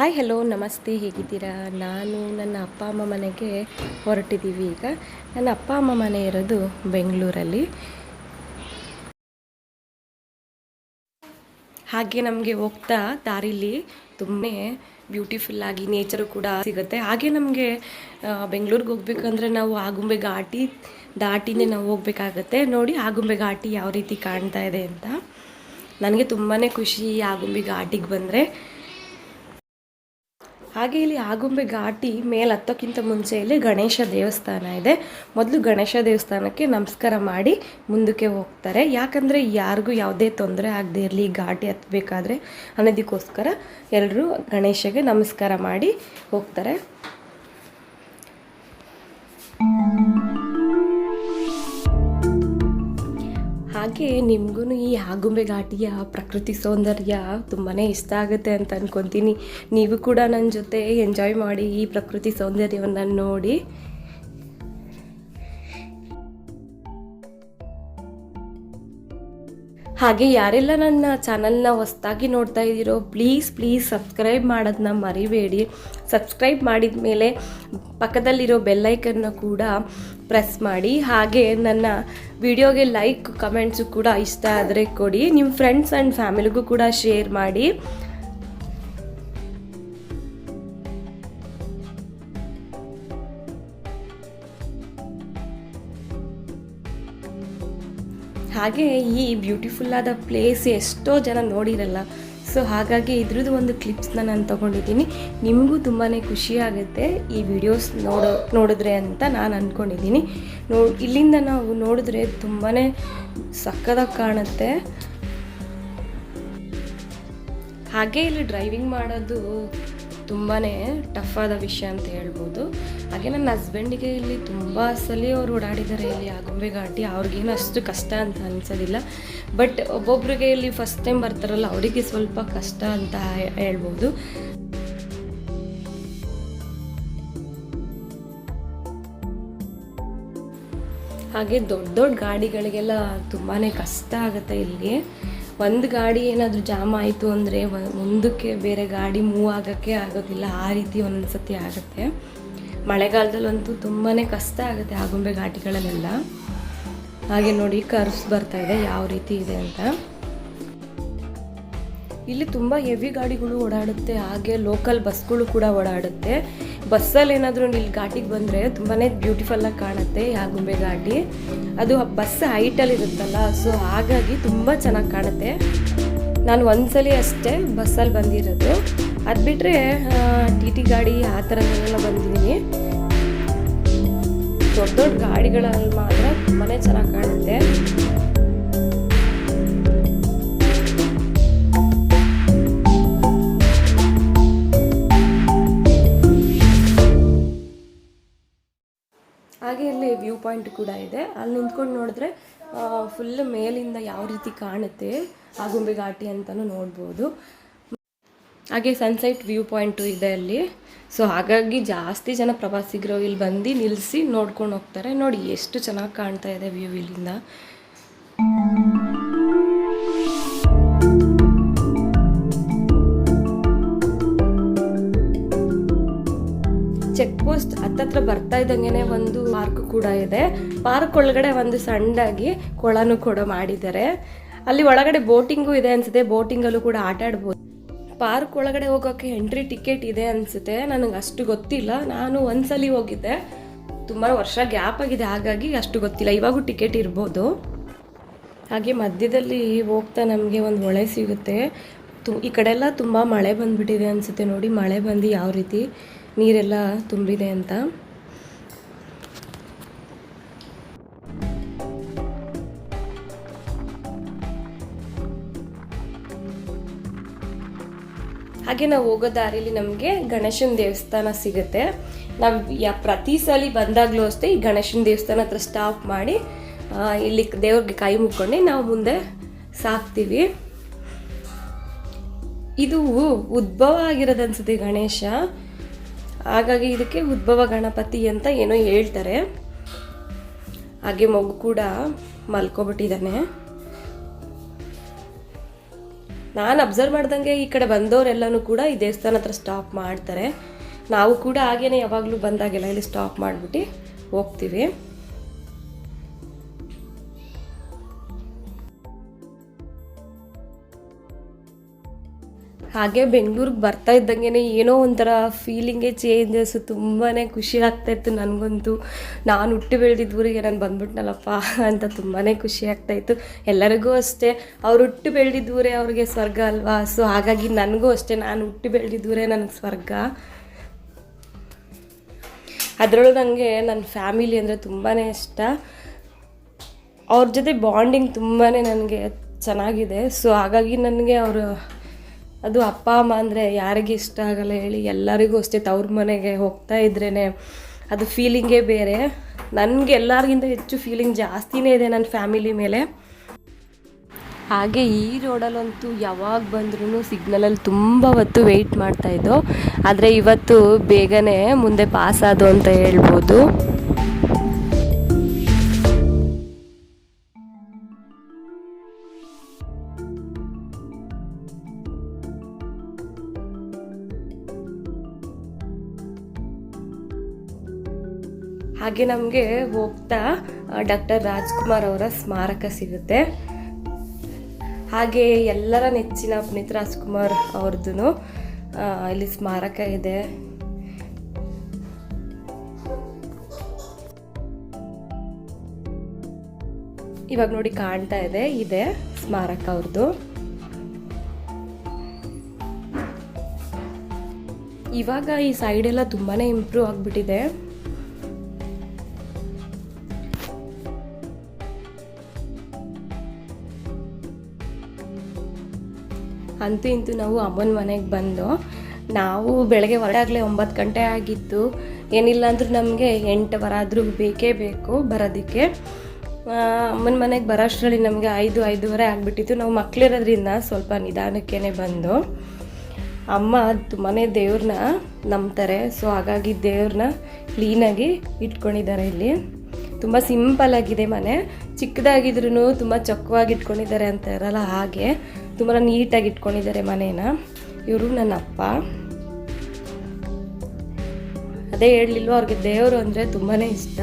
Hi hello ನಮಸ್ತೆ, ಹೇಗಿದ್ದೀರಾ? ನಾನು ನನ್ನ ಅಪ್ಪ ಅಮ್ಮ ಮನೆಗೆ ಹೊರಟಿದ್ದೀವಿ. ಈಗ ನನ್ನ ಅಪ್ಪ ಅಮ್ಮ ಮನೆ ಇರೋದು ಬೆಂಗಳೂರಲ್ಲಿ. ಹಾಗೆ ನಮಗೆ ಹೋಗ್ತಾ ದಾರಿಲಿ ತುಂಬಾ ಬ್ಯೂಟಿಫುಲ್ಲಾಗಿ ನೇಚರು ಕೂಡ ಸಿಗುತ್ತೆ. ಹಾಗೆ ನಮಗೆ ಬೆಂಗಳೂರಿಗೆ ಹೋಗ್ಬೇಕಂದ್ರೆ ನಾವು ಆಗುಂಬೆ ಘಾಟಿ ದಾಟಿನೇ ನಾವು ಹೋಗ್ಬೇಕಾಗತ್ತೆ. ನೋಡಿ ಆಗುಂಬೆ ಘಾಟಿ ಯಾವ ರೀತಿ ಕಾಣ್ತಾ ಇದೆ ಅಂತ. ನನಗೆ ತುಂಬಾ ಖುಷಿ ಆಗುಂಬೆ ಘಾಟಿಗೆ ಬಂದರೆ. ಹಾಗೆ ಇಲ್ಲಿ ಆಗುಂಬೆ ಘಾಟಿ ಮೇಲೆ ಹತ್ತೋಕ್ಕಿಂತ ಮುಂಚೆ ಇಲ್ಲಿ ಗಣೇಶ ದೇವಸ್ಥಾನ ಇದೆ. ಮೊದಲು ಗಣೇಶ ದೇವಸ್ಥಾನಕ್ಕೆ ನಮಸ್ಕಾರ ಮಾಡಿ ಮುಂದಕ್ಕೆ ಹೋಗ್ತಾರೆ. ಯಾಕಂದರೆ ಯಾರಿಗೂ ಯಾವುದೇ ತೊಂದರೆ ಆಗದೆ ಇರಲಿ ಘಾಟಿ ಹತ್ತಬೇಕಾದ್ರೆ ಅನ್ನೋದಕ್ಕೋಸ್ಕರ ಎಲ್ಲರೂ ಗಣೇಶಗೆ ನಮಸ್ಕಾರ ಮಾಡಿ ಹೋಗ್ತಾರೆ. ಹಾಗೆ ನಿಮಗೂ ಈ ಆಗುಂಬೆ ಘಾಟಿಯ ಪ್ರಕೃತಿ ಸೌಂದರ್ಯ ತುಂಬಾ ಇಷ್ಟ ಆಗುತ್ತೆ ಅಂತ ಅಂದ್ಕೊತೀನಿ. ನೀವು ಕೂಡ ನನ್ನ ಜೊತೆ ಎಂಜಾಯ್ ಮಾಡಿ ಈ ಪ್ರಕೃತಿ ಸೌಂದರ್ಯವನ್ನು ನೋಡಿ. ಹಾಗೆ ಯಾರೆಲ್ಲ ನನ್ನ ಚಾನಲ್ನ ಹೊಸದಾಗಿ ನೋಡ್ತಾ ಇದ್ದೀರೋ ಪ್ಲೀಸ್ ಸಬ್ಸ್ಕ್ರೈಬ್ ಮಾಡೋದನ್ನ ಮರಿಬೇಡಿ. ಸಬ್ಸ್ಕ್ರೈಬ್ ಮಾಡಿದ ಮೇಲೆ ಪಕ್ಕದಲ್ಲಿರೋ ಬೆಲ್ಲೈಕನ್ನ ಕೂಡ ಪ್ರೆಸ್ ಮಾಡಿ. ಹಾಗೆ ನನ್ನ ವಿಡಿಯೋಗೆ ಲೈಕ್ ಕಮೆಂಟ್ಸು ಕೂಡ ಇಷ್ಟ ಆದರೆ ಕೊಡಿ. ನಿಮ್ಮ ಫ್ರೆಂಡ್ಸ್ ಆ್ಯಂಡ್ ಫ್ಯಾಮಿಲಿಗೂ ಕೂಡ ಶೇರ್ ಮಾಡಿ. ಹಾಗೆ ಈ ಬ್ಯೂಟಿಫುಲ್ಲಾದ ಪ್ಲೇಸ್ ಎಷ್ಟೋ ಜನ ನೋಡಿರಲ್ಲ. ಸೊ ಹಾಗಾಗಿ ಇದ್ರದ್ದು ಒಂದು ಕ್ಲಿಪ್ಸ್ನ ನಾನು ತೊಗೊಂಡಿದ್ದೀನಿ. ನಿಮಗೂ ತುಂಬಾ ಖುಷಿಯಾಗುತ್ತೆ ಈ ವಿಡಿಯೋಸ್ ನೋಡಿದ್ರೆ ಅಂತ ನಾನು ಅಂದ್ಕೊಂಡಿದ್ದೀನಿ. ಇಲ್ಲಿಂದ ನಾವು ನೋಡಿದ್ರೆ ತುಂಬಾ ಸಕ್ಕತ್ತಾಗಿ ಕಾಣುತ್ತೆ. ಹಾಗೆ ಇಲ್ಲಿ ಡ್ರೈವಿಂಗ್ ಮಾಡೋದು ತುಂಬಾ ಟಫ್ ಆದ ವಿಷಯ ಅಂತ ಹೇಳ್ಬೋದು. ಹಾಗೆ ನನ್ನ ಹಸ್ಬೆಂಡಿಗೆ ಇಲ್ಲಿ ತುಂಬ ಸಲ ಅವ್ರು ಓಡಾಡಿದ್ದಾರೆ ಇಲ್ಲಿ ಆಗುಂಬೆ ಘಾಟಿ. ಅವ್ರಿಗೇನು ಅಷ್ಟು ಕಷ್ಟ ಅಂತ ಅನಿಸೋದಿಲ್ಲ. ಬಟ್ ಒಬ್ಬೊಬ್ರಿಗೆ ಇಲ್ಲಿ ಫಸ್ಟ್ ಟೈಮ್ ಬರ್ತಾರಲ್ಲ ಅವರಿಗೆ ಸ್ವಲ್ಪ ಕಷ್ಟ ಅಂತ ಹೇಳ್ಬೋದು. ಹಾಗೆ ದೊಡ್ಡ ಗಾಡಿಗಳಿಗೆಲ್ಲ ತುಂಬಾ ಕಷ್ಟ ಆಗುತ್ತೆ ಇಲ್ಲಿಗೆ. ಒಂದು ಗಾಡಿ ಏನಾದರೂ ಜಾಮ್ ಆಯಿತು ಅಂದರೆ ಮುಂದಕ್ಕೆ ಬೇರೆ ಗಾಡಿ ಮೂವ್ ಆಗೋಕ್ಕೆ ಆಗೋದಿಲ್ಲ. ಆ ರೀತಿ ಒಂದೊಂದು ಸತಿ ಆಗುತ್ತೆ. ಮಳೆಗಾಲದಲ್ಲಂತೂ ತುಂಬಾ ಕಷ್ಟ ಆಗುತ್ತೆ ಆಗುಂಬೆ ಘಾಟಿಗಳಲ್ಲೆಲ್ಲ. ಹಾಗೆ ನೋಡಿ ಕರ್ವ್ಸ್ ಬರ್ತಾ ಇದೆ ಯಾವ ರೀತಿ ಇದೆ ಅಂತ. ಇಲ್ಲಿ ತುಂಬ ಹೆವಿ ಗಾಡಿಗಳು ಓಡಾಡುತ್ತೆ. ಹಾಗೆ ಲೋಕಲ್ ಬಸ್ಗಳು ಕೂಡ ಓಡಾಡುತ್ತೆ. ಬಸ್ಸಲ್ಲಿ ಏನಾದರೂ ಇಲ್ಲಿ ಘಾಟಿಗೆ ಬಂದರೆ ತುಂಬಾ ಬ್ಯೂಟಿಫುಲ್ಲಾಗಿ ಕಾಣುತ್ತೆ ಆಗುಂಬೆ ಘಾಟಿ. ಅದು ಬಸ್ ಹೈಟಲ್ಲಿ ಇರುತ್ತಲ್ಲ, ಸೊ ಹಾಗಾಗಿ ತುಂಬ ಚೆನ್ನಾಗಿ ಕಾಣುತ್ತೆ. ನಾನು ಒಂದ್ಸಲಿ ಅಷ್ಟೇ ಬಸ್ಸಲ್ಲಿ ಬಂದಿರೋದು. ಅದು ಬಿಟ್ಟರೆ ಟಿ ಗಾಡಿ ಆ ಥರದಲ್ಲೆಲ್ಲ ಬಂದಿದ್ದೀನಿ. ದೊಡ್ಡ ಗಾಡಿಗಳಲ್ಲಿ ಮಾತ್ರ ತುಂಬಾ ಚೆನ್ನಾಗಿ ಕಾಣುತ್ತೆ. ಹಾಗೆ ಇಲ್ಲಿ ವ್ಯೂ ಪಾಯಿಂಟ್ ಕೂಡ ಇದೆ. ಅಲ್ಲಿ ನಿಂತ್ಕೊಂಡು ನೋಡಿದ್ರೆ ಫುಲ್ ಮೇಲಿಂದ ಯಾವ ರೀತಿ ಕಾಣುತ್ತೆ ಆಗುಂಬೆ ಘಾಟಿ ಅಂತಲೂ ನೋಡ್ಬೋದು. ಹಾಗೆ ಸನ್ಸೆಟ್ ವ್ಯೂ ಪಾಯಿಂಟು ಇದೆ ಅಲ್ಲಿ. ಸೊ ಹಾಗಾಗಿ ಜಾಸ್ತಿ ಜನ ಪ್ರವಾಸಿಗರು ಇಲ್ಲಿ ಬಂದು ನಿಲ್ಲಿಸಿ ನೋಡ್ಕೊಂಡು ಹೋಗ್ತಾರೆ. ನೋಡಿ ಎಷ್ಟು ಚೆನ್ನಾಗಿ ಕಾಣ್ತಾ ಇದೆ ವ್ಯೂ ಇಲ್ಲಿಂದ. ಚೆಕ್ ಪೋಸ್ಟ್ ಹತ್ತತ್ರ ಬರ್ತಾ ಇದ್ದಂಗೆ ಒಂದು ಪಾರ್ಕ್ ಕೂಡ ಇದೆ. ಪಾರ್ಕ್ ಒಳಗಡೆ ಒಂದು ಸಣ್ಣದಾಗಿ ಕೊಳನೂ ಕೂಡ ಮಾಡಿದ್ದಾರೆ. ಅಲ್ಲಿ ಒಳಗಡೆ ಬೋಟಿಂಗು ಇದೆ ಅನ್ಸುತ್ತೆ. ಬೋಟಿಂಗಲ್ಲೂ ಕೂಡ ಆಟ ಆಡ್ಬೋದು. ಪಾರ್ಕ್ ಒಳಗಡೆ ಹೋಗೋಕ್ಕೆ ಎಂಟ್ರಿ ಟಿಕೆಟ್ ಇದೆ ಅನಿಸುತ್ತೆ. ನನಗೆ ಅಷ್ಟು ಗೊತ್ತಿಲ್ಲ. ನಾನು ಒಂದ್ಸಲಿ ಹೋಗಿದ್ದೆ, ತುಂಬ ವರ್ಷ ಗ್ಯಾಪ್ ಆಗಿದೆ, ಹಾಗಾಗಿ ಅಷ್ಟು ಗೊತ್ತಿಲ್ಲ. ಇವಾಗೂ ಟಿಕೆಟ್ ಇರ್ಬೋದು. ಹಾಗೆ ಮಧ್ಯದಲ್ಲಿ ಹೋಗ್ತಾ ನಮಗೆ ಒಂದು ಹೊಳೆ ಸಿಗುತ್ತೆ. ಈ ಕಡೆ ಎಲ್ಲ ತುಂಬ ಮಳೆ ಬಂದುಬಿಟ್ಟಿದೆ ಅನಿಸುತ್ತೆ. ನೋಡಿ ಮಳೆ ಬಂದು ಯಾವ ರೀತಿ ನೀರೆಲ್ಲ ತುಂಬಿದೆ ಅಂತ. ಹಾಗೆ ನಾವು ಹೋಗೋ ದಾರಿಲಿ ನಮಗೆ ಗಣೇಶನ ದೇವಸ್ಥಾನ ಸಿಗುತ್ತೆ. ನಾವು ಪ್ರತಿ ಸಲ ಬಂದಾಗಲೂ ಅಷ್ಟೇ ಈ ಗಣೇಶನ ದೇವಸ್ಥಾನ ಹತ್ರ ಸ್ಟಾಪ್ ಮಾಡಿ ಇಲ್ಲಿ ದೇವ್ರಿಗೆ ಕೈ ಮುಕ್ಕೊಂಡು ನಾವು ಮುಂದೆ ಸಾಕ್ತೀವಿ. ಇದು ಉದ್ಭವ ಆಗಿರೋದು ಅನ್ಸುತ್ತೆ ಗಣೇಶ. ಹಾಗಾಗಿ ಇದಕ್ಕೆ ಉದ್ಭವ ಗಣಪತಿ ಅಂತ ಏನೋ ಹೇಳ್ತಾರೆ. ಹಾಗೆ ಮಗು ಕೂಡ ಮಲ್ಕೊಬಿಟ್ಟಿದ್ದಾನೆ. ನಾನು ಅಬ್ಸರ್ವ್ ಮಾಡ್ದಂಗೆ ಈ ಕಡೆ ಬಂದವರೆಲ್ಲನೂ ಕೂಡ ಈ ದೇವಸ್ಥಾನ ಹತ್ರ ಸ್ಟಾಪ್ ಮಾಡ್ತಾರೆ. ನಾವು ಕೂಡ ಹಾಗೇನೆ ಯಾವಾಗಲೂ ಬಂದಾಗೆಲ್ಲ ಇಲ್ಲಿ ಸ್ಟಾಪ್ ಮಾಡಿಬಿಟ್ಟು ಹೋಗ್ತೀವಿ. ಹಾಗೆ ಬೆಂಗಳೂರಿಗೆ ಬರ್ತಾ ಇದ್ದಂಗೆ ಏನೋ ಒಂಥರ ಫೀಲಿಂಗೇ ಚೇಂಜಸ್ಸು, ತುಂಬಾ ಖುಷಿ ಆಗ್ತಾಯಿತ್ತು ನನಗಂತೂ. ನಾನು ಹುಟ್ಟಿ ಬೆಳೆದಿದ್ದ ಊರಿಗೆ ನಾನು ಬಂದ್ಬಿಟ್ನಲ್ಲಪ್ಪ ಅಂತ ತುಂಬಾ ಖುಷಿ ಆಗ್ತಾಯಿತ್ತು. ಎಲ್ಲರಿಗೂ ಅಷ್ಟೇ, ಅವ್ರು ಹುಟ್ಟಿ ಬೆಳೆದಿದ್ದ ಊರೇ ಅವ್ರಿಗೆ ಸ್ವರ್ಗ ಅಲ್ವಾ. ಸೊ ಹಾಗಾಗಿ ನನಗೂ ಅಷ್ಟೇ, ನಾನು ಹುಟ್ಟಿ ಬೆಳೆದಿದ್ದ ಊರೇ ನನಗೆ ಸ್ವರ್ಗ. ಅದರಲ್ಲೂ ನನಗೆ ನನ್ನ ಫ್ಯಾಮಿಲಿ ಅಂದರೆ ತುಂಬಾ ಇಷ್ಟ. ಅವ್ರ ಜೊತೆ ಬಾಂಡಿಂಗ್ ತುಂಬಾ ನನಗೆ ಚೆನ್ನಾಗಿದೆ. ಸೊ ಹಾಗಾಗಿ ನನಗೆ ಅವರು, ಅದು ಅಪ್ಪ ಅಮ್ಮ ಅಂದರೆ ಯಾರಿಗೆ ಇಷ್ಟ ಆಗಲ್ಲ ಹೇಳಿ. ಎಲ್ಲರಿಗೂ ಅಷ್ಟೇ, ತವ್ರ ಮನೆಗೆ ಹೋಗ್ತಾ ಇದ್ರೇ ಅದು ಫೀಲಿಂಗೇ ಬೇರೆ. ನನಗೆ ಎಲ್ಲರಿಗಿಂತ ಹೆಚ್ಚು ಫೀಲಿಂಗ್ ಜಾಸ್ತಿನೇ ಇದೆ ನನ್ನ ಫ್ಯಾಮಿಲಿ ಮೇಲೆ. ಹಾಗೆ ಈ ರೋಡಲ್ಲಂತೂ ಯಾವಾಗ ಬಂದ್ರೂ ಸಿಗ್ನಲಲ್ಲಿ ತುಂಬ ಹೊತ್ತು ವೆಯ್ಟ್ ಮಾಡ್ತಾಯಿದ್ದೋ, ಆದರೆ ಇವತ್ತು ಬೇಗನೆ ಮುಂದೆ ಪಾಸ್ ಆದೋ ಅಂತ ಹೇಳ್ಬೋದು. ಹಾಗೆ ನಮಗೆ ಹೋಗ್ತಾ ಡಾಕ್ಟರ್ ರಾಜ್ಕುಮಾರ್ ಅವರ ಸ್ಮಾರಕ ಸಿಗುತ್ತೆ. ಹಾಗೆ ಎಲ್ಲರ ನೆಚ್ಚಿನ ಪುನೀತ್ ರಾಜ್ಕುಮಾರ್ ಅವ್ರದ್ದು ಇಲ್ಲಿ ಸ್ಮಾರಕ ಇದೆ. ಇವಾಗ ನೋಡಿ ಕಾಣ್ತಾ ಇದೆ ಸ್ಮಾರಕ ಅವ್ರದ್ದು. ಇವಾಗ ಈ ಸೈಡ್ ಎಲ್ಲ ತುಂಬಾ ಇಂಪ್ರೂವ್ ಆಗಿಬಿಟ್ಟಿದೆ. ಅಂತೂ ಇಂತೂ ನಾವು ಅಮ್ಮನ ಮನೆಗೆ ಬಂದು, ನಾವು ಬೆಳಗ್ಗೆ ಹೊರಡಾಗಲೇ 9 ಗಂಟೆ ಆಗಿತ್ತು. ಏನಿಲ್ಲ ಅಂದರೂ ನಮಗೆ 8 ಆದರೂ ಬೇಕೇ ಬೇಕು ಬರೋದಕ್ಕೆ. ಅಮ್ಮನ ಮನೆಗೆ ಬರೋಷ್ಟರಲ್ಲಿ ನಮಗೆ 5-5:30 ಆಗಿಬಿಟ್ಟಿತ್ತು. ನಾವು ಮಕ್ಕಳಿರೋದ್ರಿಂದ ಸ್ವಲ್ಪ ನಿಧಾನಕ್ಕೇ ಬಂದು. ಅಮ್ಮ ತುಂಬಾ ದೇವ್ರನ್ನ ನಂಬ್ತಾರೆ. ಸೊ ಹಾಗಾಗಿ ದೇವ್ರನ್ನ ಕ್ಲೀನಾಗಿ ಇಟ್ಕೊಂಡಿದ್ದಾರೆ. ಇಲ್ಲಿ ತುಂಬ ಸಿಂಪಲ್ ಆಗಿದೆ ಮನೆ, ಚಿಕ್ಕದಾಗಿದ್ರೂ ತುಂಬ ಚೊಕ್ಕವಾಗಿ ಇಟ್ಕೊಂಡಿದ್ದಾರೆ ಅಂತ ಇರಲ್ಲ, ಹಾಗೆ ತುಂಬ ನೀಟಾಗಿ ಇಟ್ಕೊಂಡಿದ್ದಾರೆ ಮನೇನ. ಇವರು ನನ್ನ ಅಪ್ಪ. ಅದೇ ಹೇಳಲಿಲ್ವ, ಅವ್ರಿಗೆ ದೇವರು ಅಂದರೆ ತುಂಬಾ ಇಷ್ಟ.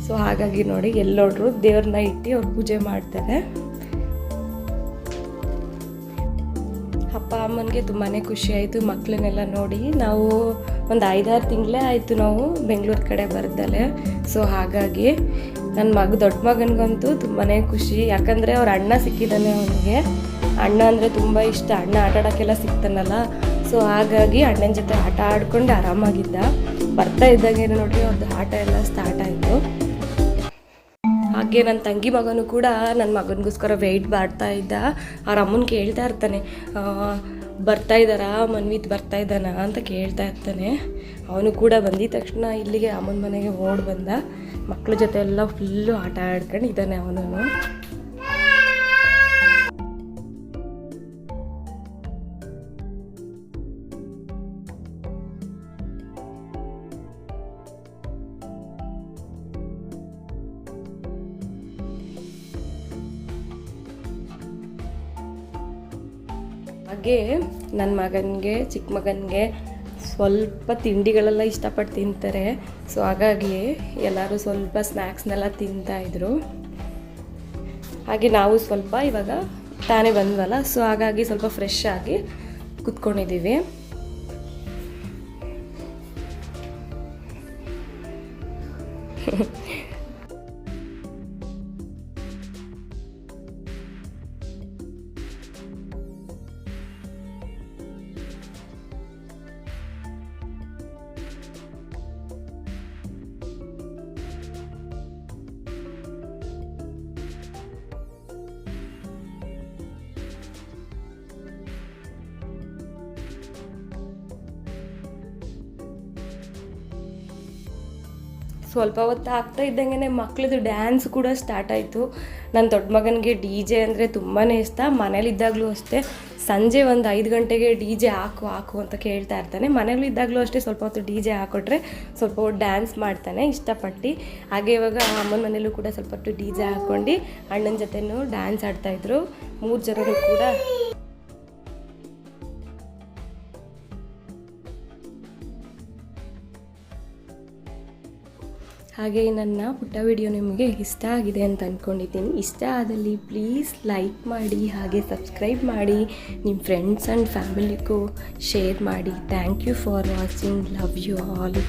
ಸೊ ಹಾಗಾಗಿ ನೋಡಿ ಎಲ್ಲೋಡ್ರು ದೇವ್ರನ್ನ ಇಟ್ಟು ಅವ್ರು ಪೂಜೆ ಮಾಡ್ತಾರೆ. ಅಪ್ಪ ಅಮ್ಮನಿಗೆ ತುಂಬಾ ಖುಷಿ ಆಯಿತು ಮಕ್ಕಳನ್ನೆಲ್ಲ ನೋಡಿ. ನಾವು ಒಂದು 5-6 ತಿಂಗಳೇ ಆಯಿತು ನಾವು ಬೆಂಗಳೂರು ಕಡೆ ಬರ್ದಲೆ. ಸೊ ಹಾಗಾಗಿ ನನ್ನ ದೊಡ್ಡ ಮಗನಿಗಂತೂ ತುಂಬಾ ಖುಷಿ. ಯಾಕಂದರೆ ಅವ್ರ ಅಣ್ಣ ಸಿಕ್ಕಿದ್ದಾನೆ ಅವನಿಗೆ. ಅಣ್ಣ ಅಂದರೆ ತುಂಬ ಇಷ್ಟ. ಅಣ್ಣ ಆಟ ಆಡೋಕ್ಕೆಲ್ಲ ಸಿಗ್ತಾನಲ್ಲ. ಸೊ ಹಾಗಾಗಿ ಅಣ್ಣನ ಜೊತೆ ಆಟ ಆಡ್ಕೊಂಡು ಆರಾಮಾಗಿದ್ದ. ಬರ್ತಾ ಇದ್ದಾಗೆ ನೋಡ್ರಿ ಅವ್ರದ್ದು ಆಟ ಎಲ್ಲ ಸ್ಟಾರ್ಟ್ ಆಯಿತು. ಹಾಗೆ ನನ್ನ ತಂಗಿ ಮಗನೂ ಕೂಡ ನನ್ನ ಮಗನಿಗೋಸ್ಕರ ವೆಯ್ಟ್ ಮಾಡ್ತಾ ಇದ್ದ. ಅವ್ರ ಅಮ್ಮನ ಕೇಳ್ತಾ ಇರ್ತಾನೆ, ಬರ್ತಾ ಇದ್ದಾರಾ ಮನ್ವಿತ್ ಬರ್ತಾ ಇದ್ದಾನ ಅಂತ ಕೇಳ್ತಾ ಇರ್ತಾನೆ. ಅವನು ಕೂಡ ಬಂದಿದ ತಕ್ಷಣ ಇಲ್ಲಿಗೆ ಅಮ್ಮನ ಮನೆಗೆ ಓಡಿ ಬಂದ. ಮಕ್ಕಳ ಜೊತೆ ಎಲ್ಲ ಫುಲ್ಲು ಆಟ ಆಡ್ಕೊಂಡು ಇದ್ದಾನೆ ಅವನು. ಹಾಗೆ ನನ್ನ ಮಗನಿಗೆ, ಚಿಕ್ಕ ಮಗನಿಗೆ ಸ್ವಲ್ಪ ತಿಂಡಿಗಳೆಲ್ಲ ಇಷ್ಟಪಟ್ಟು ತಿಂತಾರೆ. ಸೊ ಹಾಗಾಗಿ ಎಲ್ಲರೂ ಸ್ವಲ್ಪ ಸ್ನ್ಯಾಕ್ಸ್ನೆಲ್ಲ ತಿಂತಾಯಿದ್ರು. ಹಾಗೆ ನಾವು ಸ್ವಲ್ಪ ಇವಾಗ ತಾನೇ ಬಂದ್ವಲ್ಲ, ಸೊ ಹಾಗಾಗಿ ಸ್ವಲ್ಪ ಫ್ರೆಶ್ ಆಗಿ ಕುತ್ಕೊಂಡಿದ್ದೀವಿ. ಸ್ವಲ್ಪ ಹೊತ್ತು ಆಗ್ತಾ ಇದ್ದಂಗೆ ಮಕ್ಕಳದು ಡ್ಯಾನ್ಸ್ ಕೂಡ ಸ್ಟಾರ್ಟ್ ಆಯಿತು. ನನ್ನ ದೊಡ್ಡ ಮಗನಿಗೆ DJ ಅಂದರೆ ತುಂಬಾ ಇಷ್ಟ. ಮನೇಲಿದ್ದಾಗಲೂ ಅಷ್ಟೇ, ಸಂಜೆ ಒಂದು 5 ಗಂಟೆಗೆ DJ ಹಾಕು ಅಂತ ಕೇಳ್ತಾ ಇರ್ತಾನೆ. ಮನೇಲಿ ಇದ್ದಾಗಲೂ ಅಷ್ಟೇ ಸ್ವಲ್ಪ ಹೊತ್ತು DJ ಹಾಕ್ಕೊಟ್ರೆ ಸ್ವಲ್ಪ ಹೊತ್ತು ಡ್ಯಾನ್ಸ್ ಮಾಡ್ತಾನೆ ಇಷ್ಟಪಟ್ಟು. ಹಾಗೆ ಇವಾಗ ಅಮ್ಮನ ಮನೇಲೂ ಕೂಡ ಸ್ವಲ್ಪ ಹೊತ್ತು DJ ಹಾಕ್ಕೊಂಡು ಅಣ್ಣನ ಜೊತೆನೂ ಡ್ಯಾನ್ಸ್ ಆಡ್ತಾಯಿದ್ರು. 3 ಜನರು ಕೂಡ ಹಾಗೆ ನನ್ನ ಪುಟ್ಟ ವಿಡಿಯೋ ನಿಮಗೆ ಇಷ್ಟ ಆಗಿದೆ ಅಂತ ಅಂದ್ಕೊಂಡಿದ್ದೀನಿ. ಇಷ್ಟ ಆದಲ್ಲಿ ಪ್ಲೀಸ್ ಲೈಕ್ ಮಾಡಿ, ಹಾಗೆ ಸಬ್ಸ್ಕ್ರೈಬ್ ಮಾಡಿ, ನಿಮ್ಮ ಫ್ರೆಂಡ್ಸ್ ಆ್ಯಂಡ್ ಫ್ಯಾಮಿಲಿಗೂ ಶೇರ್ ಮಾಡಿ. Thank you for watching. Love you all.